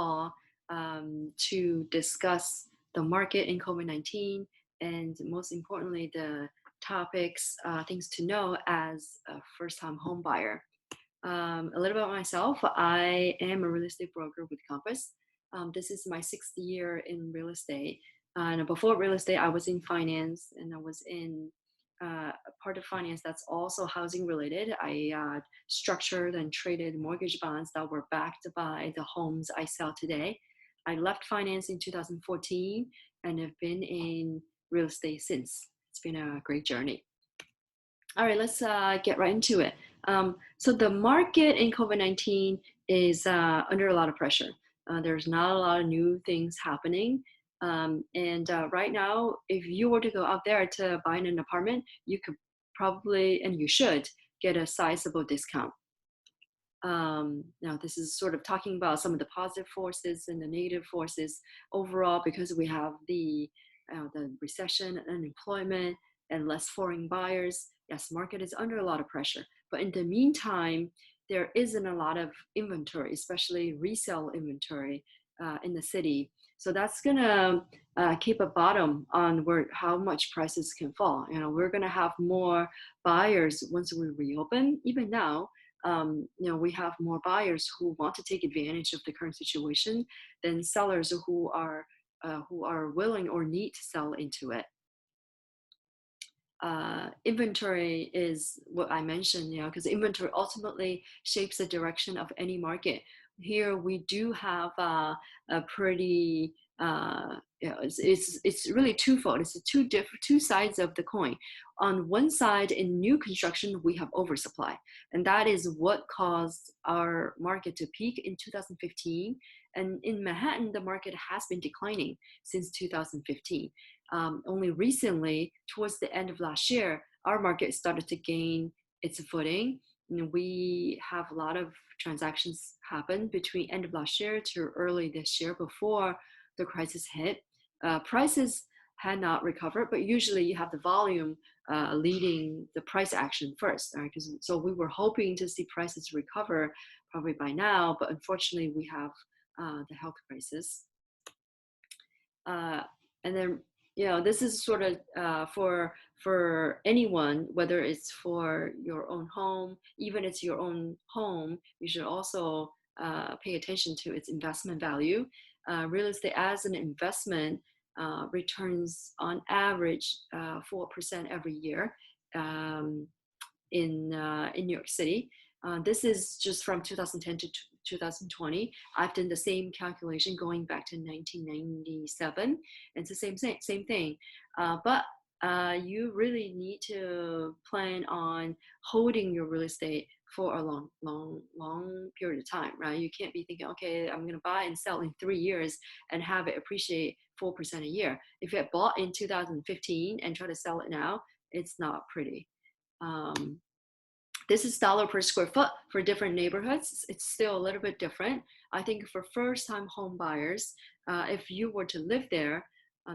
call to discuss the market in COVID-19 and most importantly, the topics, things to know as a first-time home buyer. A little about myself. I am a real estate broker with Compass. This is my sixth year in real estate. And before real estate, I was in finance and I was in a part of finance that's also housing related. I structured and traded mortgage bonds that were backed by the homes I sell today. I left finance in 2014 and have been in real estate since. It's been a great journey. All right, let's get right into it. So the market in COVID-19 is under a lot of pressure. There's not a lot of new things happening. And right now, if you were to go out there to buy an apartment, you could probably, and you should, get a sizable discount. Now, this is sort of talking about some of the positive forces and the negative forces overall, because we have the recession, unemployment, and less foreign buyers. Yes, market is under a lot of pressure. But in the meantime, there isn't a lot of inventory, especially resale inventory in the city. So that's gonna keep a bottom on how much prices can fall. We're gonna have more buyers once we reopen. Even now, we have more buyers who want to take advantage of the current situation than sellers who are willing or need to sell into it. Inventory is what I mentioned, because inventory ultimately shapes the direction of any market. Here we do have a pretty, it's really twofold. It's two sides of the coin. On one side, in new construction, we have oversupply, and that is what caused our market to peak in 2015. And in Manhattan, the market has been declining since 2015. Only recently, towards the end of last year, our market started to gain its footing. We have a lot of transactions happen between end of last year to early this year before the crisis hit. Prices had not recovered, but usually you have the volume leading the price action first. Right? So we were hoping to see prices recover probably by now, but unfortunately we have the health crisis. And then this is sort of for anyone, whether it's for your own home, even it's your own home, you should also pay attention to its investment value. Real estate as an investment returns on average 4% every year in New York City. This is just from 2010 to 2020. I've done the same calculation going back to 1997. It's the same thing. But you really need to plan on holding your real estate for a long period of time, right? You can't be thinking, okay, I'm going to buy and sell in 3 years and have it appreciate 4% a year. If you had bought in 2015 and try to sell it now, it's not pretty. This is dollar per square foot for different neighborhoods. It's still a little bit different. I think for first-time home buyers, if you were to live there,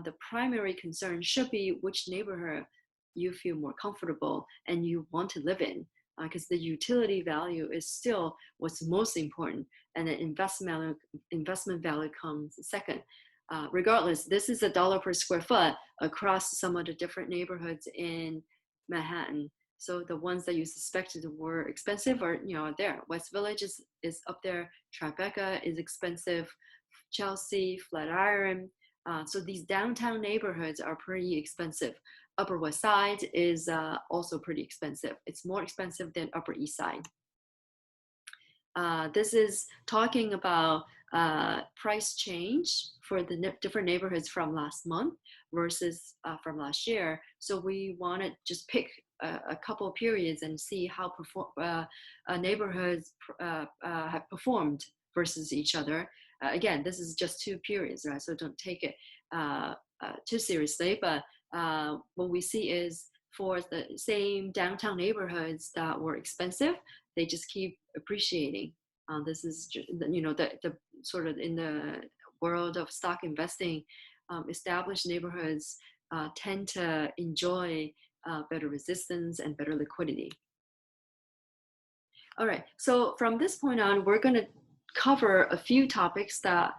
the primary concern should be which neighborhood you feel more comfortable and you want to live in, because the utility value is still what's most important, and the investment value comes second. Regardless, this is a dollar per square foot across some of the different neighborhoods in Manhattan. So the ones that you suspected were expensive are, there. West Village is up there. Tribeca is expensive. Chelsea, Flatiron. So these downtown neighborhoods are pretty expensive. Upper West Side is also pretty expensive. It's more expensive than Upper East Side. This is talking about price change for the different neighborhoods from last month versus from last year. So we want to just pick a couple of periods and see how neighborhoods have performed versus each other. Again, this is just 2 periods, right? So don't take it too seriously. But what we see is for the same downtown neighborhoods that were expensive, they just keep appreciating. This is, the sort of in the world of stock investing, established neighborhoods tend to enjoy better resistance and better liquidity. All right, so from this point on, we're going to cover a few topics that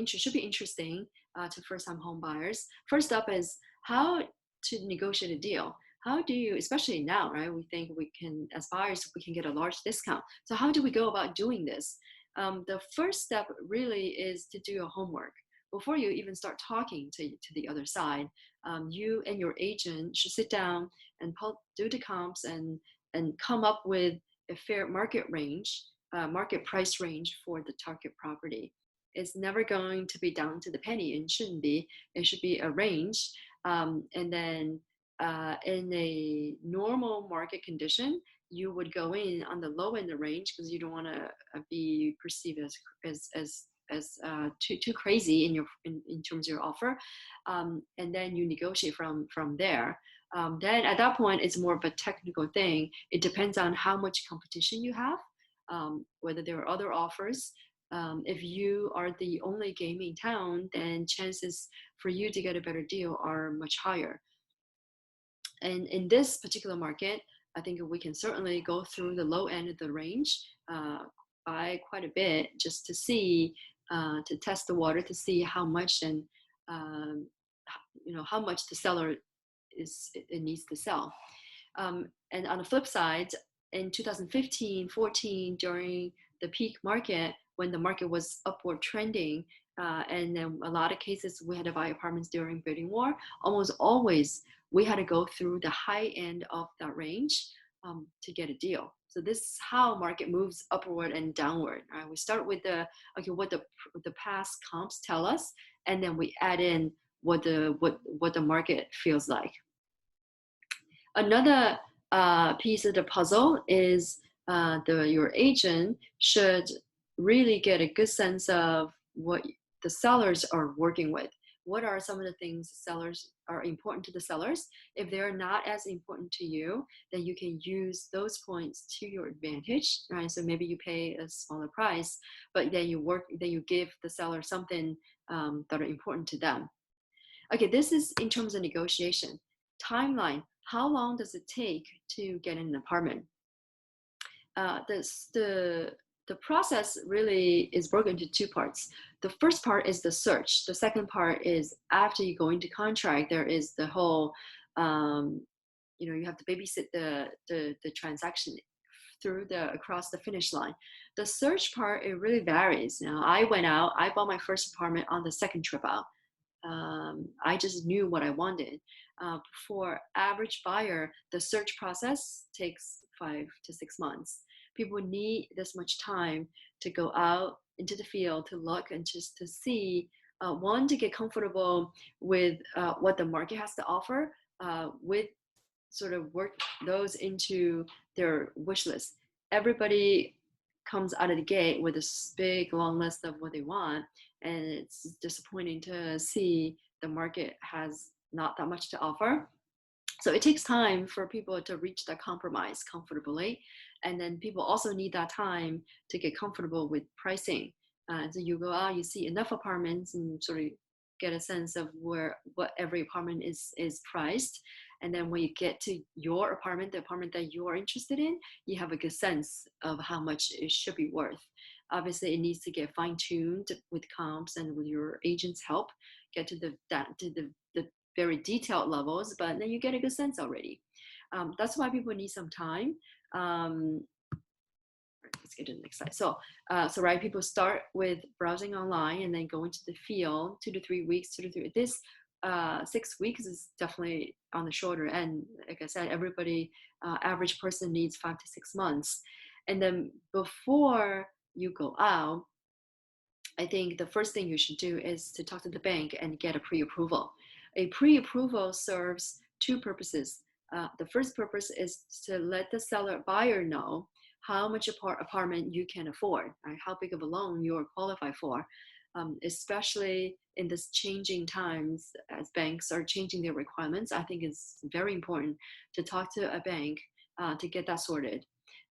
should be interesting to first-time home buyers. First up is how to negotiate a deal. How do you, especially now, right? We think we can, as buyers, we can get a large discount. So how do we go about doing this? The first step really is to do your homework. Before you even start talking to the other side, you and your agent should sit down and do the comps and come up with a fair market range, market price range for the target property. It's never going to be down to the penny, and shouldn't be. It should be a range. And then in a normal market condition, you would go in on the low end of the range because you don't want to be perceived as too crazy in terms of your offer, and then you negotiate from there. Then at that point, it's more of a technical thing. It depends on how much competition you have, whether there are other offers. If you are the only game in town, then chances for you to get a better deal are much higher. And in this particular market, I think we can certainly go through the low end of the range by quite a bit, just to see, to test the water, to see how much and um, how much the seller it needs to sell. And on the flip side, in 2015-14, during the peak market, when the market was upward trending, and then a lot of cases we had to buy apartments during bidding war, almost always we had to go through the high end of that range to get a deal. So this is how market moves upward and downward. Right? We start with what the past comps tell us, and then we add in what the market feels like. Another piece of the puzzle is your agent should really get a good sense of what the sellers are working with. What are some of the things sellers are important to the sellers? If they're not as important to you, then you can use those points to your advantage, right? So maybe you pay a smaller price, but then you give the seller something that are important to them. Okay, this is in terms of negotiation. Timeline, how long does it take to get an apartment? The process really is broken into two parts. The first part is the search. The second part is after you go into contract, there is the whole, you have to babysit the transaction across the finish line. The search part, it really varies. Now, I went out, I bought my first apartment on the second trip out. I just knew what I wanted. For average buyer, the search process takes 5 to 6 months. People need this much time to go out into the field to look and just to see, one, to get comfortable with what the market has to offer, with sort of work those into their wish list. Everybody comes out of the gate with this big long list of what they want, and it's disappointing to see the market has not that much to offer. So it takes time for people to reach that compromise comfortably, and then people also need that time to get comfortable with pricing. So you go out, you see enough apartments, and sort of get a sense of what every apartment is priced. And then when you get to your apartment, the apartment that you are interested in, you have a good sense of how much it should be worth. Obviously, it needs to get fine-tuned with comps and with your agent's help, get to the very detailed levels, but then you get a good sense already. That's why people need some time. Let's get to the next slide. So right, people start with browsing online and then go into the field 2 to 3 weeks, 2 to 3. This 6 weeks is definitely on the shorter end. Like I said, average person needs 5 to 6 months. And then before you go out, I think the first thing you should do is to talk to the bank and get a pre-approval. A pre-approval serves two purposes. The first purpose is to let the buyer know how much apartment you can afford, right? How big of a loan you are qualified for, especially in this changing times as banks are changing their requirements. I think it's very important to talk to a bank to get that sorted.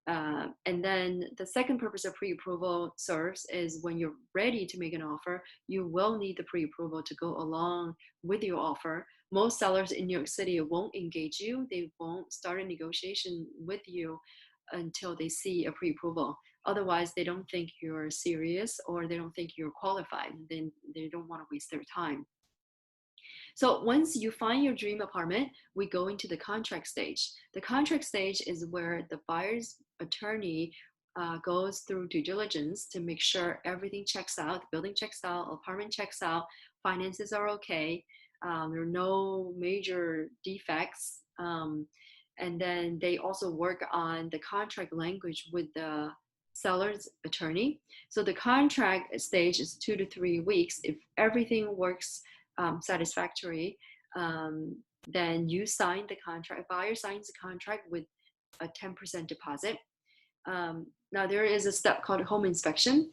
And then the second purpose of pre-approval serves is when you're ready to make an offer, you will need the pre-approval to go along with your offer. Most sellers in New York City won't engage you. They won't start a negotiation with you until they see a pre-approval. Otherwise, they don't think you're serious or they don't think you're qualified. Then they don't want to waste their time. So once you find your dream apartment, we go into the contract stage. The contract stage is where the buyer's attorney goes through due diligence to make sure everything checks out, the building checks out, apartment checks out, finances are okay, there are no major defects. And then they also work on the contract language with the seller's attorney. So the contract stage is 2 to 3 weeks. If everything works satisfactory, then you sign the contract. Buyer signs the contract with a 10% deposit. Now there is a step called home inspection.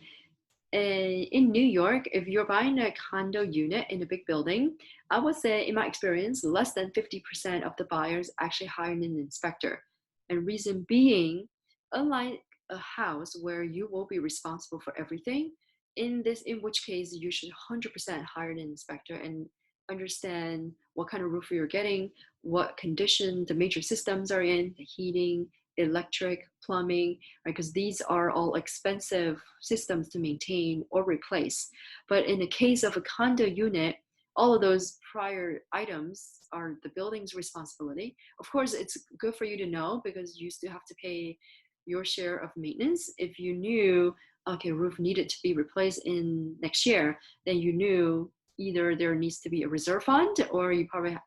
In New York, if you're buying a condo unit in a big building, I would say, in my experience, less than 50% of the buyers actually hire an inspector. And reason being, unlike a house where you will be responsible for everything, in which case you should 100% hire an inspector and understand what kind of roof you're getting, what condition the major systems are in, the heating, electric, plumbing, right? Because these are all expensive systems to maintain or replace. But in the case of a condo unit, all of those prior items are the building's responsibility. Of course, it's good for you to know because you still have to pay your share of maintenance. If you knew, okay, roof needed to be replaced in next year, then you knew either there needs to be a reserve fund or you probably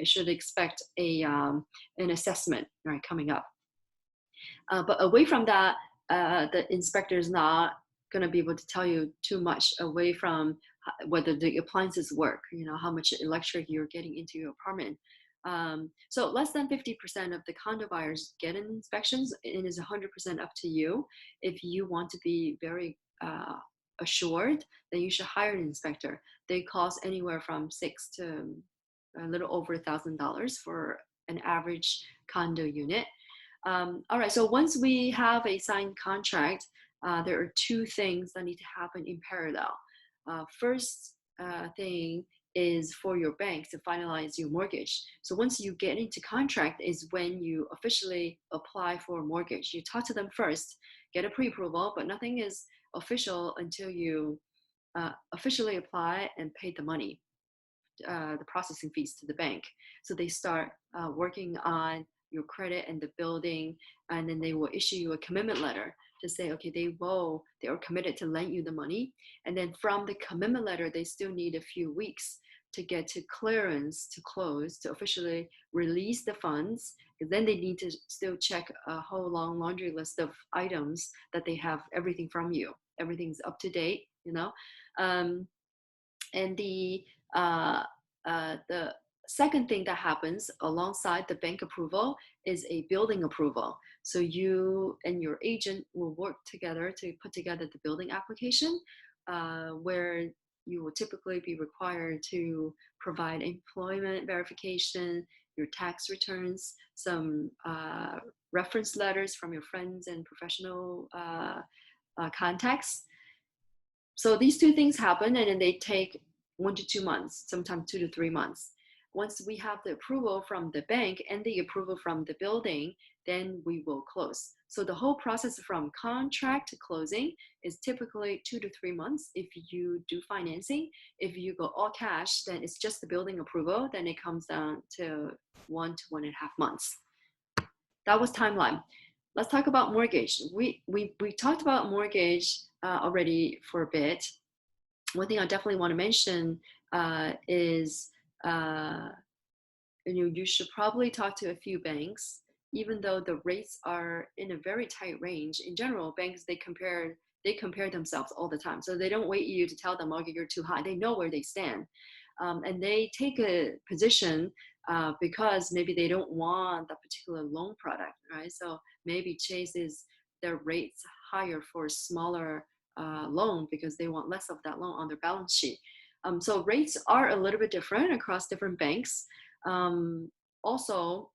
should expect an assessment, right, coming up. But away from that, the inspector is not going to be able to tell you too much away from whether the appliances work, how much electric you're getting into your apartment. So less than 50% of the condo buyers get an inspections. It is 100% up to you. If you want to be very assured, then you should hire an inspector. They cost anywhere from $6 to a little over $1,000 for an average condo unit. All right, so once we have a signed contract, there are two things that need to happen in parallel. First thing is for your bank to finalize your mortgage. So once you get into contract is when you officially apply for a mortgage. You talk to them first, get a pre-approval, but nothing is official until you officially apply and pay the money, the processing fees to the bank. So they start working on your credit and the building, and then they will issue you a commitment letter to say, okay, they are committed to lend you the money. And then from the commitment letter, they still need a few weeks to get to clearance to close, to officially release the funds. And then they need to still check a whole long laundry list of items that they have everything from you. Everything's up to date, and the second thing that happens alongside the bank approval is a building approval. So you and your agent will work together to put together the building application, where you will typically be required to provide employment verification, your tax returns, some reference letters from your friends and professional contacts. So these two things happen, and then they take 1 to 2 months, sometimes 2 to 3 months. Once we have the approval from the bank and the approval from the building, then we will close. So the whole process from contract to closing is typically 2 to 3 months. If you do financing, if you go all cash, then it's just the building approval. Then it comes down to 1 to 1.5 months. That was timeline. Let's talk about mortgage. We talked about mortgage already for a bit. One thing I definitely want to mention is you should probably talk to a few banks, even though the rates are in a very tight range. In general, banks, they compare themselves all the time. So they don't wait you to tell them, okay, you're too high. They know where they stand. And they take a position because maybe they don't want that particular loan product, right? So maybe chases their rates higher for a smaller loan because they want less of that loan on their balance sheet. So rates are a little bit different across different banks. Also,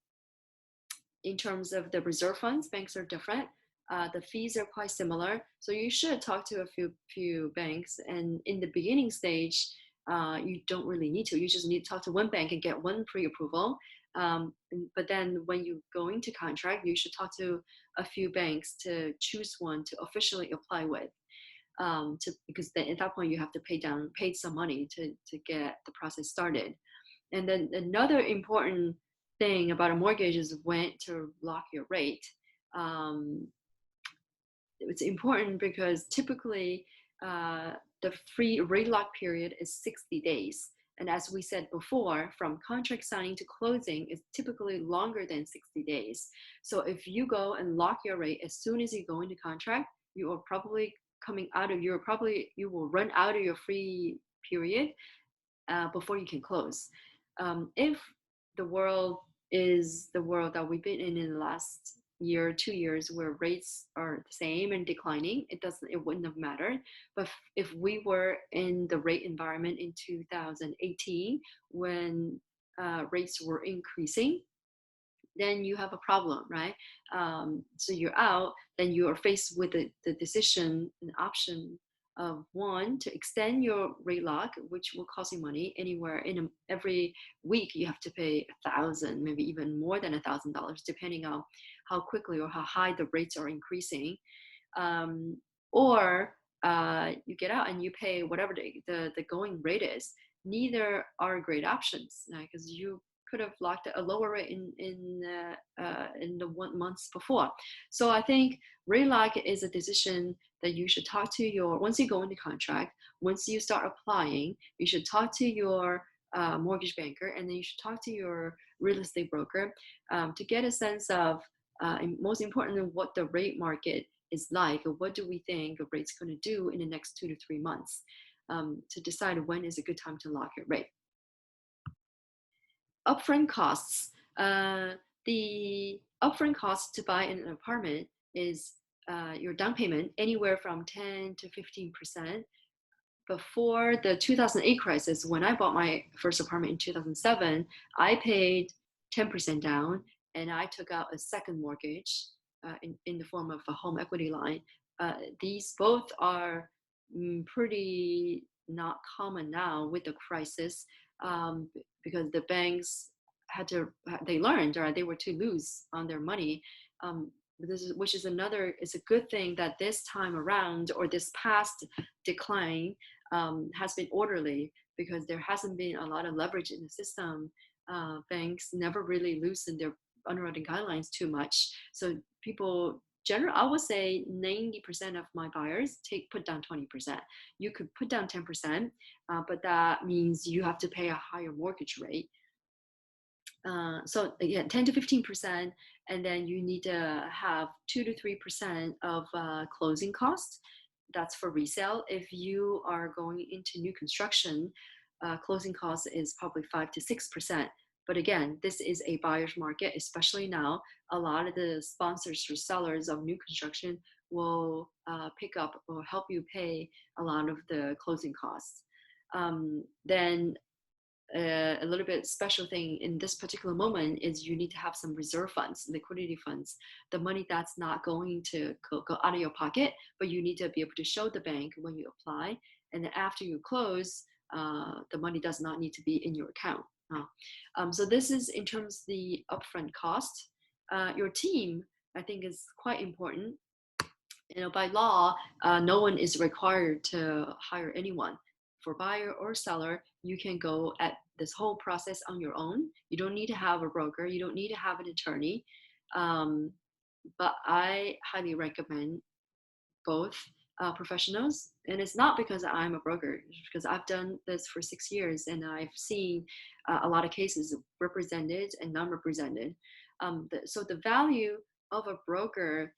in terms of the reserve funds, banks are different. The fees are quite similar. So you should talk to a few banks. And in the beginning stage, you don't really need to. You just need to talk to one bank and get one pre-approval. But then when you go into contract, you should talk to a few banks to choose one to officially apply with. Because then at that point you have to pay some money to get the process started. And then another important thing about a mortgage is when to lock your rate. Um, it's important because typically the free rate lock period is 60 days. And as we said before, from contract signing to closing is typically longer than 60 days. So if you go and lock your rate as soon as you go into contract, you are probably you will run out of your free period before you can close. If the world is the world that we've been in the last year, 2 years, where rates are the same and declining, it wouldn't have mattered. But if we were in the rate environment in 2018, when rates were increasing, then you have a problem, right? So you're out, then you are faced with the decision, an option of one, to extend your rate lock, which will cost you money anywhere every week. You have to pay 1,000, maybe even more than $1,000, depending on how quickly or how high the rates are increasing. um, or you get out and you pay whatever the going rate is. Neither are great options, because you could have locked a lower rate in the 1 months before. So I think rate lock is a decision that you should talk to once you go into contract, once you start applying, you should talk to your mortgage banker, and then you should talk to your real estate broker to get a sense of, and most importantly, what the rate market is like, or what do we think a rate's going to do in the next 2 to 3 months, to decide when is a good time to lock your rate. Upfront costs. The upfront cost to buy an apartment is your down payment, anywhere from 10 to 15%. Before the 2008 crisis, when I bought my first apartment in 2007, I paid 10% down, and I took out a second mortgage in the form of a home equity line. These both are pretty not common now with the crisis, because the banks they learned, or they were too loose on their money. Which is it's a good thing that this time around, or this past decline, has been orderly, because there hasn't been a lot of leverage in the system. Banks never really loosened their underwriting guidelines too much. So I would say 90% of my buyers put down 20%. You could put down 10%, but that means you have to pay a higher mortgage rate. So again, 10 to 15%, and then you need to have 2 to 3% of closing costs. That's for resale. If you are going into new construction, closing costs is probably 5 to 6%. But again, this is a buyer's market, especially now. A lot of the sponsors or sellers of new construction will pick up or help you pay a lot of the closing costs. Then a little bit special thing in this particular moment is you need to have some reserve funds, liquidity funds, the money that's not going to go out of your pocket, but you need to be able to show the bank when you apply. And then after you close, the money does not need to be in your account. So this is in terms of the upfront cost. Your team, I think, is quite important. By law, no one is required to hire anyone. For buyer or seller, you can go at this whole process on your own. You don't need to have a broker. You don't need to have an attorney. But I highly recommend both professionals. And it's not because I'm a broker, it's because I've done this for 6 years, and I've seen a lot of cases represented and non-represented. So the value of a broker,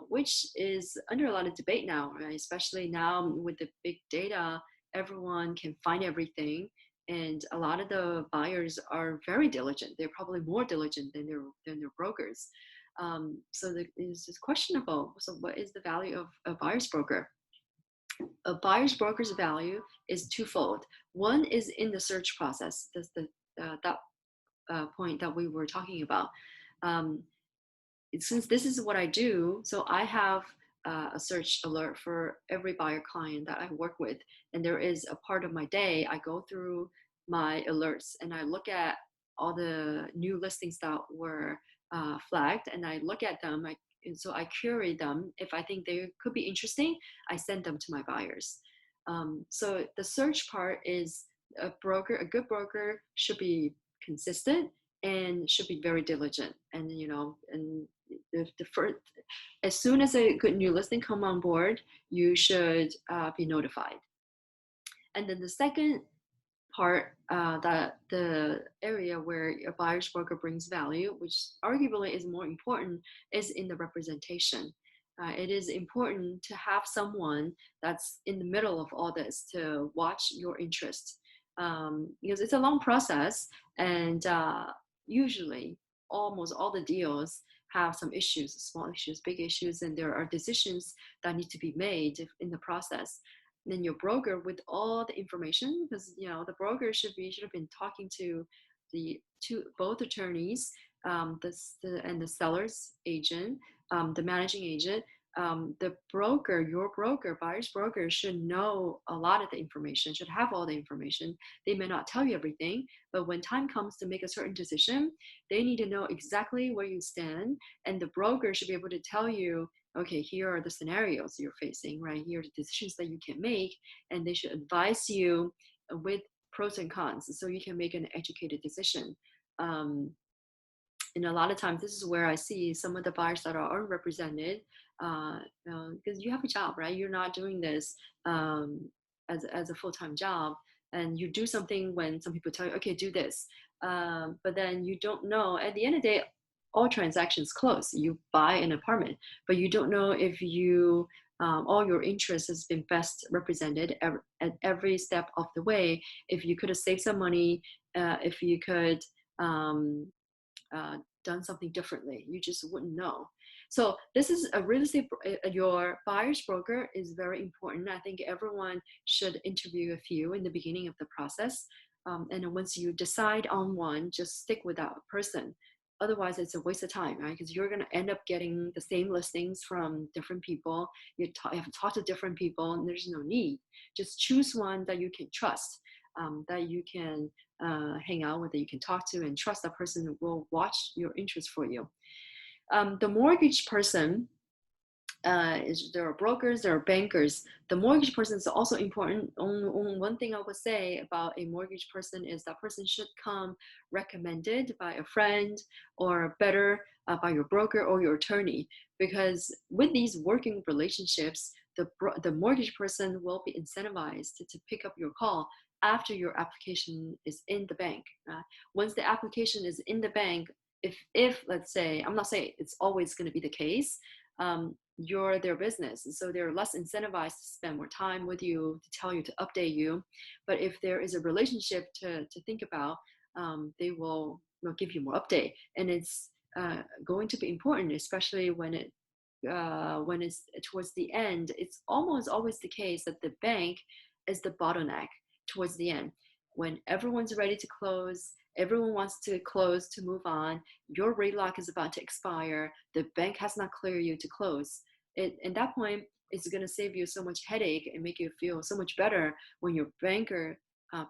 which is under a lot of debate now, right? Especially now with the big data, everyone can find everything. And a lot of the buyers are very diligent. They're probably more diligent than their brokers. So it's questionable. So what is the value of a buyer's broker? A buyer's broker's value is twofold. One is in the search process. That's that point that we were talking about. Since this is what I do, so I have a search alert for every buyer client that I work with. And there is a part of my day I go through my alerts and I look at all the new listings that were flagged, and I look at them. And so I curate them. If I think they could be interesting, I send them to my buyers. So the search part is a good broker should be consistent and should be very diligent. And and the first, as soon as a good new listing come on board, you should be notified. And then the second part, that the area where a buyer's broker brings value, which arguably is more important, is in the representation. It is important to have someone that's in the middle of all this to watch your interests, because it's a long process, and usually almost all the deals have some issues, small issues, big issues, and there are decisions that need to be made in the process. Then your broker with all the information, because the broker should have been talking to both attorneys, and the seller's agent, the managing agent. The broker, your broker, buyer's broker, should know a lot of the information, should have all the information. They may not tell you everything, but when time comes to make a certain decision, they need to know exactly where you stand, and the broker should be able to tell you, okay, here are the scenarios you're facing, right? Here are the decisions that you can make, and they should advise you with pros and cons so you can make an educated decision. Um, and a lot of times, this is where I see some of the buyers that are unrepresented, because you have a job, right? You're not doing this as a full-time job, and you do something when some people tell you, okay, do this, but then you don't know. At the end of the day, all transactions close. You buy an apartment, but you don't know if all your interest has been best represented at every step of the way. If you could have saved some money, if you could um, uh, done something differently. You just wouldn't know. So this is a real estate, your buyer's broker is very important. I think everyone should interview a few in the beginning of the process. And then once you decide on one, just stick with that person. Otherwise, it's a waste of time, right? Because you're going to end up getting the same listings from different people. You have to talk to different people, and there's no need. Just choose one that you can trust, that you can hang out with, that you can talk to, and trust that person will watch your interest for you. The mortgage person, there are brokers, there are bankers. The mortgage person is also important. Only one thing I would say about a mortgage person is that person should come recommended by a friend, or better, by your broker or your attorney. Because with these working relationships, the mortgage person will be incentivized to pick up your call after your application is in the bank. Once the application is in the bank, if let's say, I'm not saying it's always going to be the case, you're their business, so they're less incentivized to spend more time with you, to tell you, to update you. But if there is a relationship to think about, they will give you more update. And it's going to be important, especially when it's towards the end. It's almost always the case that the bank is the bottleneck towards the end. When everyone's ready to close, everyone wants to close to move on, your rate lock is about to expire, the bank has not cleared you to close. At that point, it's going to save you so much headache and make you feel so much better when your banker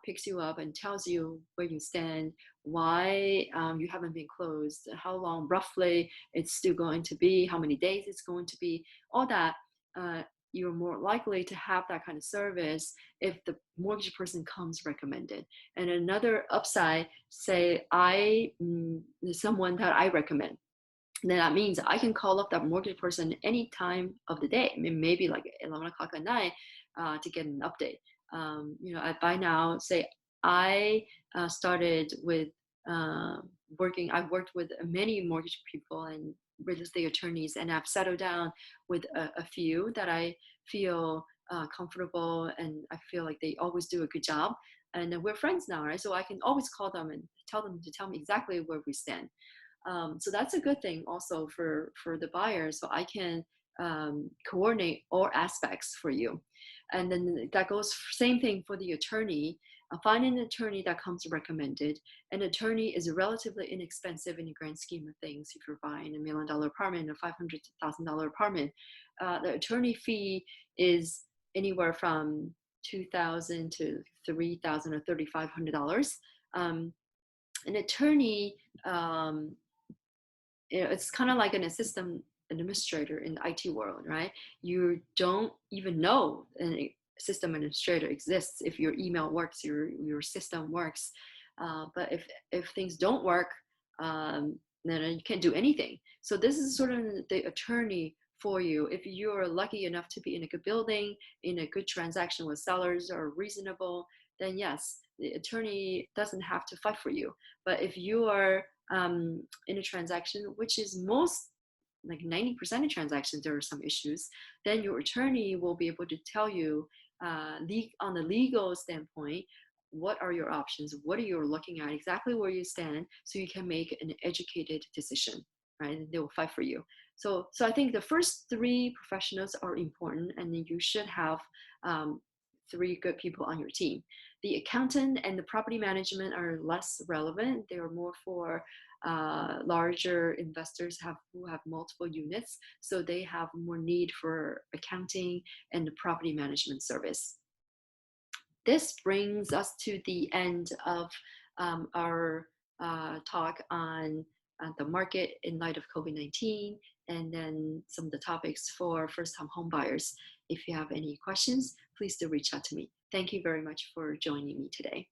picks you up and tells you where you stand, why you haven't been closed, how long roughly it's still going to be, how many days it's going to be, all that. You're more likely to have that kind of service if the mortgage person comes recommended. And another upside, say someone that I recommend, then that means I can call up that mortgage person any time of the day. I mean, maybe like 11 o'clock at night, to get an update. By now, say I started with I've worked with many mortgage people and real estate attorneys, and I've settled down with a few that I feel comfortable, and I feel like they always do a good job. And we're friends now, right? So I can always call them and tell them to tell me exactly where we stand. So that's a good thing also for the buyer. So I can coordinate all aspects for you. And then that goes same thing for the attorney. Finding an attorney that comes recommended. An attorney is relatively inexpensive in the grand scheme of things. If you're buying $1 million apartment or $500,000 apartment, the attorney fee is anywhere from $2,000 to $3,000 or $3,500. An attorney, it's kind of like an system administrator in the IT world, right? You don't even know system administrator exists if your email works, your system works. But if things don't work, then you can't do anything. So this is sort of the attorney for you. If you're lucky enough to be in a good building, in a good transaction with sellers are reasonable, then yes, the attorney doesn't have to fight for you. But if you are in a transaction, which is most like 90% of transactions, there are some issues, then your attorney will be able to tell you on the legal standpoint, what are your options? What are you looking at? Exactly where you stand, so you can make an educated decision, right? And they will fight for you. So I think the first three professionals are important, and then you should have three good people on your team. The accountant and the property management are less relevant. They are more for larger investors who have multiple units, so they have more need for accounting and the property management service. This brings us to the end of our talk on the market in light of COVID-19, and then some of the topics for first-time home buyers. If you have any questions, please do reach out to me. Thank you very much for joining me today.